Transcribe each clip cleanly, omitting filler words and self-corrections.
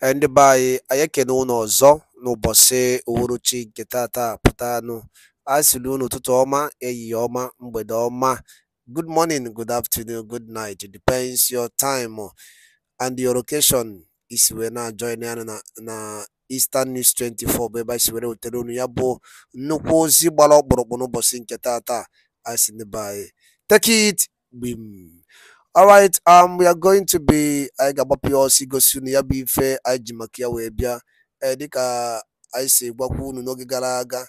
Ndị be anyị ekene unu ọzọ n'ụbọchị uhuruchi nke tata pụtanụ. A sịrị unu ụtụtụ ọma, ehihie ọma, mgbede ọma. Good morning, good afternoon, good night. It depends your time and your location. Isi wee na-join ya na Eastern News 24 bụ ebe anyị si were wetere unu ya bụ nnukwu ozi gbara ọkpụrụkpụ n'ụbọchị nke tata. A sị ndị be anyị take it gbim. All right, we are going to be I ga gbapụ ya ọsọ igosi unu ya bụ ife anyị ji maka ya wee bịa dịka anyị si gwakwa unu n'oge gara aga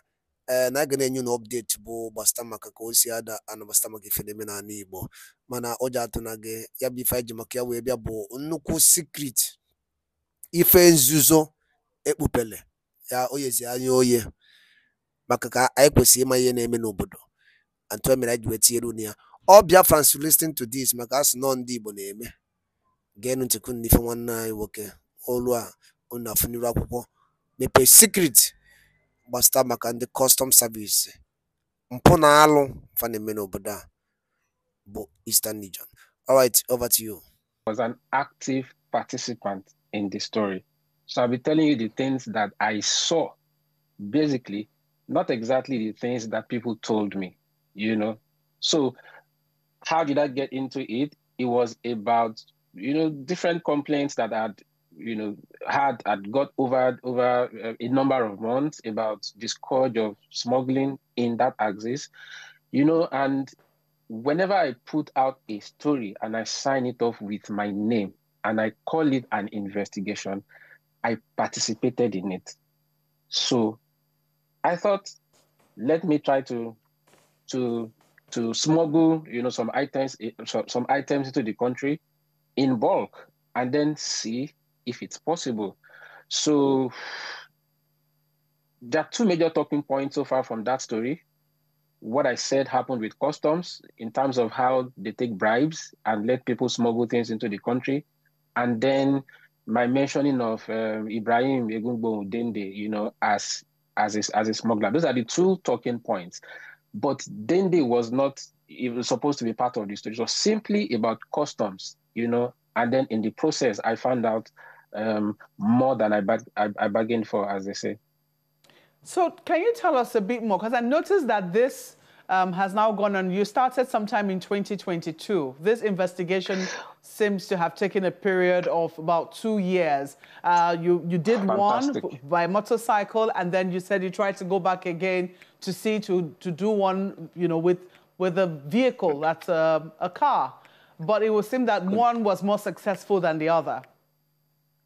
na a ga na-enye unu update bụ gbasịta maka ka o si ada ana gbasịta maka ife na-eme n'ala Igbo, mana ọ ji atụ na gị ya bụ ife anyị ji maka ya wee bịa bụ nnukwu secret, ife nzuzo ekpupele ya oyezi anya oye maka ka anyị kwesịrị ịma ihe na-eme n'obodo antụ mere anyị ji wee tinyere unu ya. All Biafrans listen to this maka asị nọ ndị Igbo na-eme. Geenụ ntị unu n'ife nwanne anyị nwoke olu a unu afụ n'iru akwụkwọ mepee secret gbasịta maka ndị custom service mpụ na alụ fa na-eme n'obodo a bụ Eastern Region. All right, over to you. Was an active participant in the story. So I'll be telling you the things that I saw, basically, not exactly the things that people told me, you know. So how did I get into it? It was about, different complaints that had got over a number of months about the scourge of smuggling in that axis, and whenever I put out a story and I sign it off with my name and I call it an investigation, I participated in it. So I thought, let me try to smuggle, some items into the country in bulk and then see if it's possible. So there are two major talking points so far from that story. What I said happened with customs in terms of how they take bribes and let people smuggle things into the country. And then my mentioning of Ibrahim Egungbo Dende, as a smuggler. Those are the two talking points. But Dende was not even supposed to be part of the story. It was simply about customs, and then in the process, I found out more than I bargained for, as they say. So can you tell us a bit more? Because I noticed that this has now gone on. You started sometime in 2022. This investigation seems to have taken a period of about 2 years. You did Fantastic. One by motorcycle, and then you said you tried to go back again to see to do one, with a vehicle, that's a car. But it would seem that one was more successful than the other.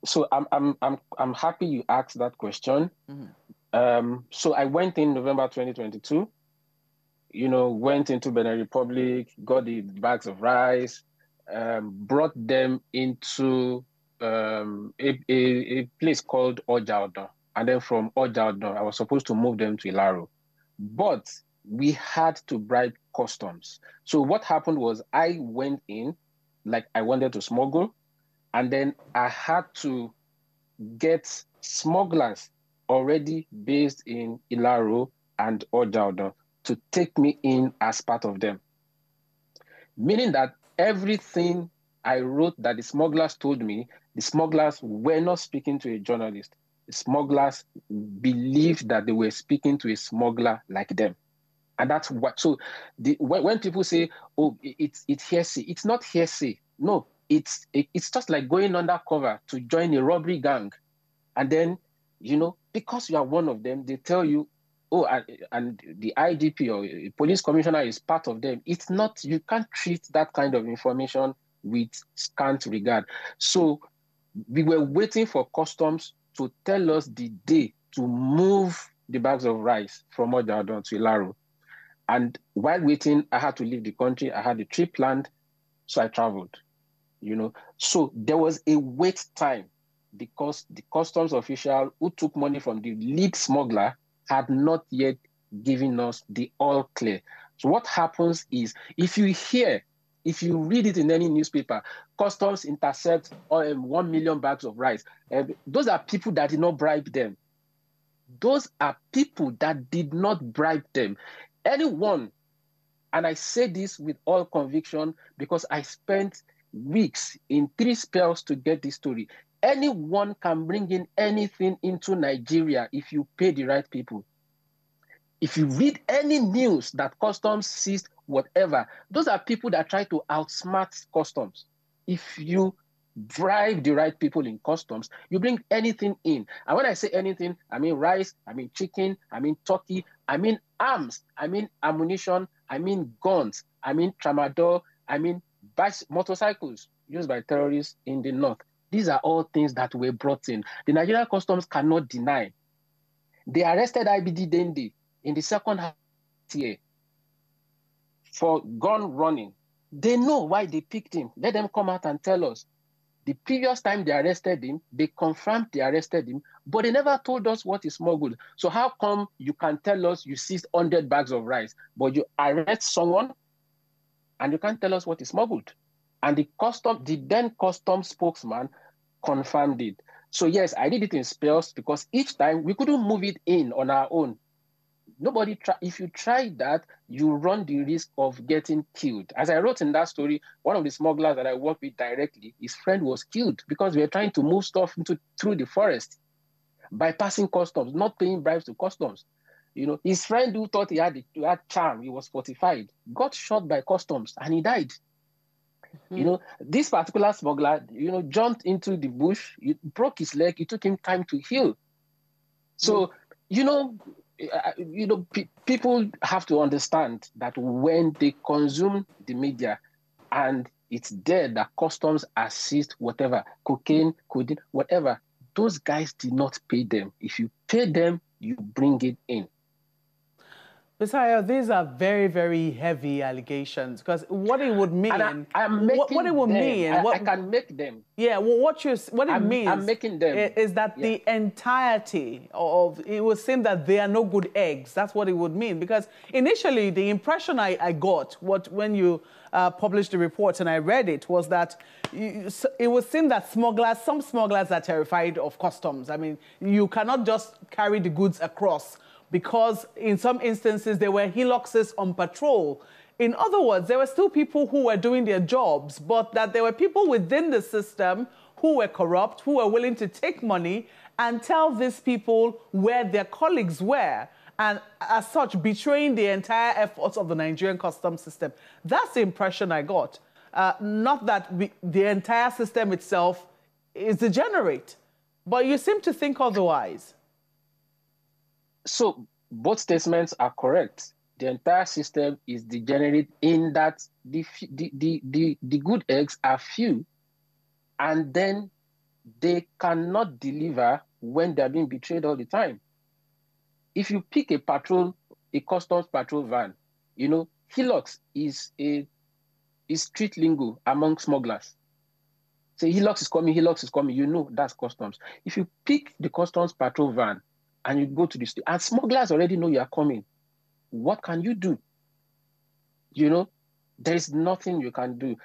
So I'm happy you asked that question. Mm-hmm. So I went in November 2022. Went into Benin Republic, got the bags of rice, brought them into a place called Ojaudon. And then from Ojaudon, I was supposed to move them to Ilaro. But we had to bribe customs. So what happened was I went in, like I wanted to smuggle, and then I had to get smugglers already based in Ilaro and Ojaudon to take me in as part of them. Meaning that everything I wrote that the smugglers told me, the smugglers were not speaking to a journalist. The smugglers believed that they were speaking to a smuggler like them. And that's what, so when people say, oh, it's hearsay, it's not hearsay. No, it's just like going undercover to join a robbery gang. And then, because you are one of them, they tell you, oh, and the IGP or police commissioner is part of them. It's not, you can't treat that kind of information with scant regard. So we were waiting for customs to tell us the day to move the bags of rice from Ojaudon to Ilaro. And while waiting, I had to leave the country. I had a trip planned, so I traveled, So there was a wait time because the customs official who took money from the lead smuggler had not yet given us the all clear. So what happens is, if you read it in any newspaper, customs intercept 1 million bags of rice. Those are people that did not bribe them. Those are people that did not bribe them. Anyone, and I say this with all conviction because I spent weeks in 3 spells to get this story. anyone can bring in anything into Nigeria if you pay the right people. If you read any news that customs seized whatever, those are people that try to outsmart customs. If you bribe the right people in customs, you bring anything in. And when I say anything, I mean rice, I mean chicken, I mean turkey, I mean arms, I mean ammunition, I mean guns, I mean tramadol, I mean motorcycles used by terrorists in the north. These are all things that were brought in. The Nigerian customs cannot deny. They arrested IBD Dende in the second half year for gun running. They know why they picked him. Let them come out and tell us. The previous time they arrested him, they confirmed they arrested him, but they never told us what he smuggled. So how come you can tell us you seized 100 bags of rice, but you arrest someone and you can't tell us what he smuggled? And the then custom spokesman confirmed it. So yes, I did it in spells because each time we couldn't move it in on our own. If you try that, you run the risk of getting killed. As I wrote in that story, one of the smugglers that I worked with directly, his friend was killed because we were trying to move stuff through the forest, bypassing customs, not paying bribes to customs. You know, his friend who thought he had charm, he was fortified, got shot by customs and he died. Mm-hmm. You know, this particular smuggler, jumped into the bush, broke his leg, it took him time to heal. So, people have to understand that when they consume the media and it's there that customs assist whatever, cocaine, codeine, whatever, those guys did not pay them. If you pay them, you bring it in. Bisayo, these are very, very heavy allegations because what it would mean, what it would mean, I can make them. Yeah, well, what it means, I'm making them. Is that the entirety of it would seem that they are no good eggs. That's what it would mean because initially the impression I got when you published the report and I read it was that it would seem that some smugglers are terrified of customs. I mean, you cannot just carry the goods across, because in some instances there were hillocks on patrol. In other words, there were still people who were doing their jobs, but that there were people within the system who were corrupt, who were willing to take money and tell these people where their colleagues were, and as such betraying the entire efforts of the Nigerian customs system. That's the impression I got. Not that the entire system itself is degenerate, but you seem to think otherwise. So both statements are correct. The entire system is degenerate in that the good eggs are few, and then they cannot deliver when they're being betrayed all the time. If you pick a customs patrol van, hillocks is street lingo among smugglers. Say hillocks is coming, that's customs. If you pick the customs patrol van and you go to the street, and smugglers already know you are coming, what can you do? There is nothing you can do.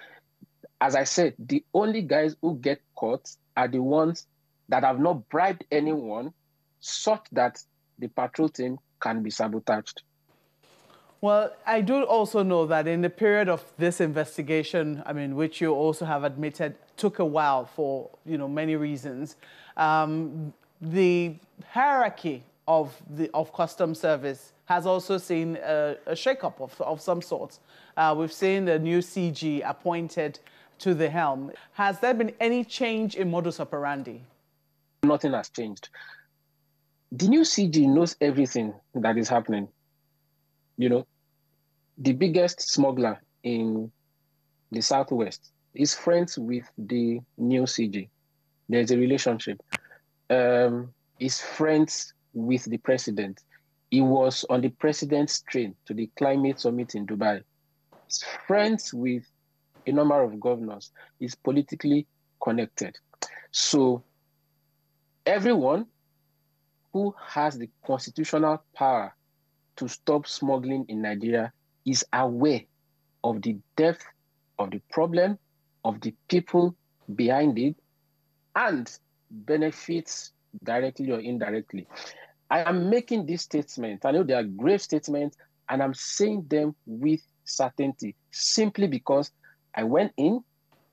As I said, the only guys who get caught are the ones that have not bribed anyone such that the patrol team can be sabotaged. Well, I do also know that in the period of this investigation, which you also have admitted took a while for, many reasons, the hierarchy of customs service has also seen a shakeup of some sorts. We've seen the new CG appointed to the helm. Has there been any change in modus operandi? Nothing has changed. The new CG knows everything that is happening. The biggest smuggler in the Southwest is friends with the new CG. There's a relationship. Is friends with the president. He was on the president's train to the climate summit in Dubai. He's friends with a number of governors. He's politically connected. So everyone who has the constitutional power to stop smuggling in Nigeria is aware of the depth of the problem, of the people behind it, and benefits directly or indirectly. I am making this statement. I know they are grave statements, and I'm saying them with certainty simply because I went in,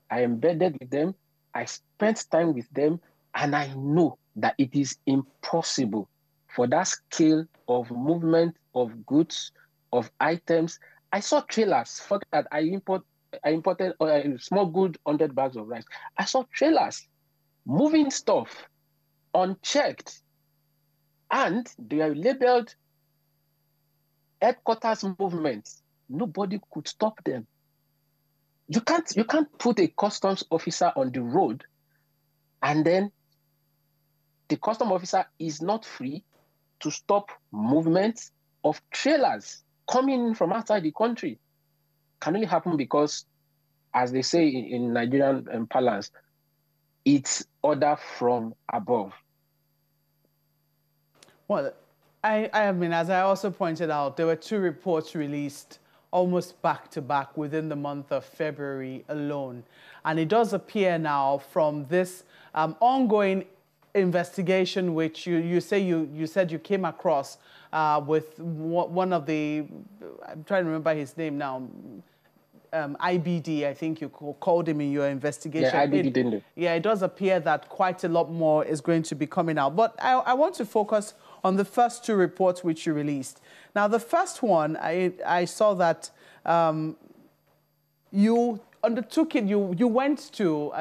I embedded with them, I spent time with them, And I know that it is impossible for that scale of movement of goods, of items. I saw trailers. For that, I imported a small good 100 bags of rice. I saw trailers moving stuff unchecked, and they are labeled headquarters movements. Nobody could stop them. You can't put a customs officer on the road and then the custom officer is not free to stop movements of trailers coming in from outside the country. Can only happen because, as they say in Nigerian parlance, it's order from above. Well, I mean, as I also pointed out, there were 2 reports released almost back to back within the month of February alone. And it does appear now from this ongoing investigation, which you said you came across with one of the, I'm trying to remember his name now, IBD, I think you called him in your investigation. Yeah, IBD didn't. Yeah, it does appear that quite a lot more is going to be coming out. But I want to focus on the first 2 reports which you released. Now, the first one, I saw that you undertook it. You went to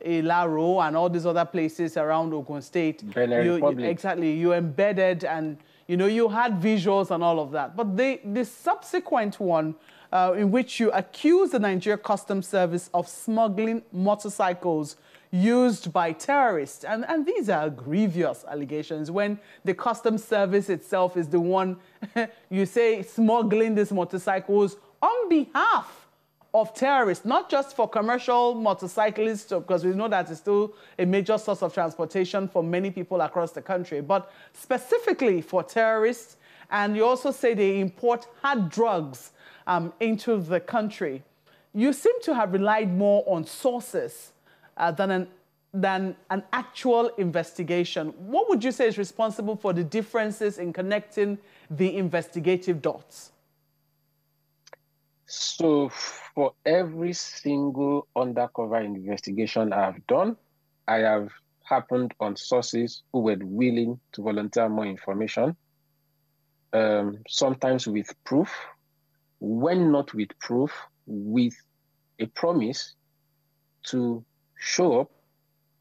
Ilaro and all these other places around Ogun State. Exactly. You embedded and, you had visuals and all of that. But the subsequent one, in which you accuse the Nigeria Customs Service of smuggling motorcycles used by terrorists. And these are grievous allegations when the Customs Service itself is the one, you say, smuggling these motorcycles on behalf of terrorists, not just for commercial motorcyclists, because we know that it's still a major source of transportation for many people across the country, but specifically for terrorists. And you also say they import hard drugs into the country. You seem to have relied more on sources than an actual investigation. What would you say is responsible for the differences in connecting the investigative dots? So for every single undercover investigation I've done, I have happened on sources who were willing to volunteer more information, sometimes with proof, when not with proof, with a promise to show up,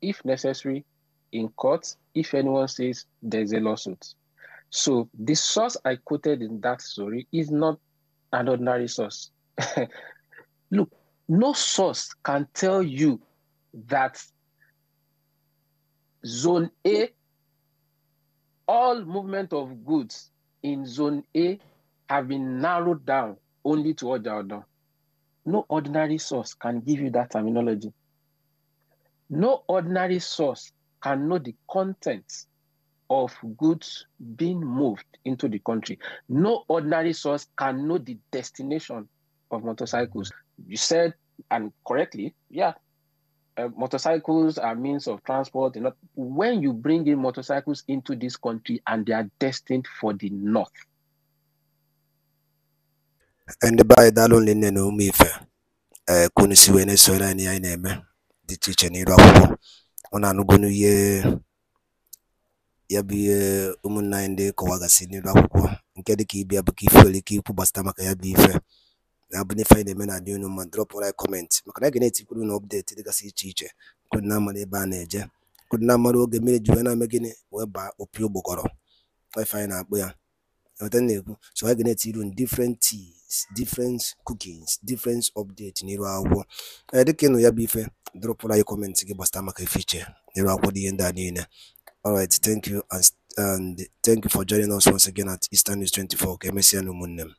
if necessary, in court, if anyone says there's a lawsuit. So the source I quoted in that story is not an ordinary source. Look, no source can tell you that Zone A, all movement of goods in Zone A have been narrowed down only to Ojaodo. No ordinary source can give you that terminology. No ordinary source can know the contents of goods being moved into the country. No ordinary source can know the destination of motorcycles. You said, and correctly, yeah, motorcycles are means of transport. When you bring in motorcycles into this country and they are destined for the north. And by that only no me fair. Kunisi when so any I name the teacher need on an ugunu ye yabi umuninde kowagasi ni rapo nkedi ki bia baki feli ki pubasta maka yabi fe na buni find them na do no man drop or comment maka na gene tikuru no update de kasi chiche could na mane ba na eje could na maro oge mere juwe na megine we ba opi ogbokoro I find na agbo ya so I gonna tell you different teas, different cookings, different updates in Irawo. I think you ya bife drop all your comments give us a feature. Irawo the end that. All right, thank you and thank you for joining us once again at Eastern News 24. Okay, Messi and Umunem.